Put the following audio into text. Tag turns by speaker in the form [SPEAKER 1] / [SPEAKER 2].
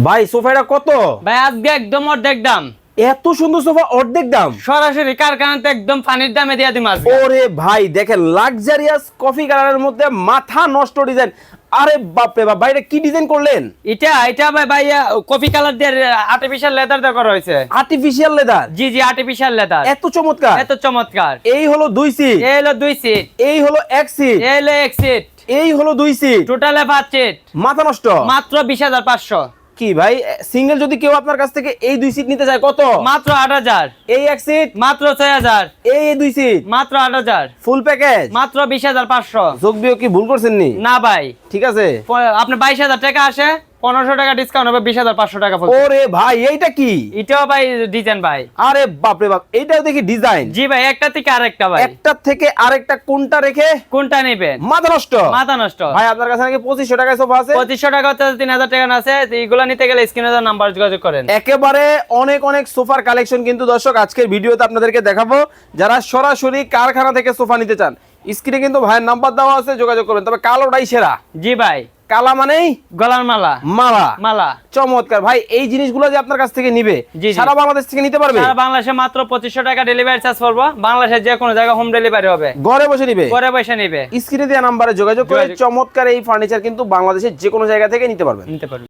[SPEAKER 1] ভাই সোফাটা কত?
[SPEAKER 2] ভাই আজকে একদম অর্ধেক দাম।
[SPEAKER 1] এত সুন্দর সোফা অর্ধেক দাম?
[SPEAKER 2] সরাসরি কারখানাতে একদম পানির দামে দিয়ে দিম আজকে।
[SPEAKER 1] ওরে ভাই দেখেন লাক্সারিয়াস কফি কালারের মধ্যে মাথা নষ্ট ডিজাইন। আরে বাপ রে বাপ, ভাই এটা কি ডিজাইন করলেন?
[SPEAKER 2] এটা ভাই কফি কালার দিয়ে আর্টিফিশিয়াল লেদার দেওয়া করা হয়েছে।
[SPEAKER 1] Artificial leather?
[SPEAKER 2] জি আর্টিফিশিয়াল লেদার।
[SPEAKER 1] এত চমৎকার,
[SPEAKER 2] এত চমৎকার।
[SPEAKER 1] এই হলো 2 সিট,
[SPEAKER 2] এই হলো 2 সিট,
[SPEAKER 1] এই হলো 1 সিট,
[SPEAKER 2] এই হলো 1 সিট,
[SPEAKER 1] এই হলো 2 সিট,
[SPEAKER 2] টোটালে 5 সিট।
[SPEAKER 1] মাথা নষ্ট।
[SPEAKER 2] মাত্র 20,500।
[SPEAKER 1] কি ভাই সিঙ্গেল যদি কেউ আপনার কাছ থেকে এই 2 সিট নিতে চায় কত?
[SPEAKER 2] মাত্র 8,000।
[SPEAKER 1] এই 1 সিট
[SPEAKER 2] মাত্র 6,000।
[SPEAKER 1] এই 2 সিট
[SPEAKER 2] মাত্র 8,000।
[SPEAKER 1] ফুল প্যাকেজ
[SPEAKER 2] মাত্র 20,500।
[SPEAKER 1] যোগ বিয়োগ কি ভুল করছেন নি?
[SPEAKER 2] না ভাই,
[SPEAKER 1] ঠিক আছে,
[SPEAKER 2] আপনি 22,000 টাকা আসে, 1500 টাকা ডিসকাউন্ট হবে, 20,500 টাকা পড়বে।
[SPEAKER 1] ওরে ভাই এইটা কি?
[SPEAKER 2] এটাও ভাই ডিজাইন ভাই।
[SPEAKER 1] আরে বাপ রে বাপ, এইটাও দেখি ডিজাইন।
[SPEAKER 2] জি ভাই, একটা থেকে আরেকটা ভাই।
[SPEAKER 1] একটা থেকে আরেকটা কোনটা রেখে
[SPEAKER 2] কোনটা নেবেন?
[SPEAKER 1] মাথা নষ্ট।
[SPEAKER 2] মাথা নষ্ট।
[SPEAKER 1] ভাই আপনার কাছে নাকি 2500 টাকায় সোফা আছে?
[SPEAKER 2] 2500 টাকা হচ্ছে 3,000 টাকা না আছে। এইগুলো নিতে গেলে স্ক্রিনে নাম্বার যোগাযোগ করেন।
[SPEAKER 1] একেবারে অনেক অনেক সোফার কালেকশন কিন্তু দর্শক আজকের ভিডিওতে আপনাদেরকে দেখাবো। যারা সরাসরি কারখানা থেকে সোফা নিতে চান স্ক্রিনে কিন্তু ভাইয়ের নাম্বার দেওয়া আছে, যোগাযোগ করবেন। তবে কালোটাই সেরা।
[SPEAKER 2] জি ভাই,
[SPEAKER 1] কালা মানেই
[SPEAKER 2] গলার মালা।
[SPEAKER 1] মালা।
[SPEAKER 2] মালা
[SPEAKER 1] চমৎকার ভাই, এই জিনিসগুলো যে আপনার কাছ থেকে নিবে
[SPEAKER 2] জি।
[SPEAKER 1] সারা বাংলাদেশ থেকে নিতে পারবে?
[SPEAKER 2] সারা বাংলাদেশে মাত্র 2500 টাকা ডেলিভারি চার্জ পড়বো। বাংলাদেশের যে কোনো জায়গায় হোম ডেলিভারি হবে।
[SPEAKER 1] ঘরে বসে নিবে?
[SPEAKER 2] ঘরে বসে নিবে।
[SPEAKER 1] স্ক্রিনে দেওয়া নাম্বারে যোগাযোগ করে চমৎকার এই ফার্নিচার কিন্তু বাংলাদেশের যে কোনো জায়গা থেকে নিতে পারবেন।
[SPEAKER 2] নিতে পারবেন।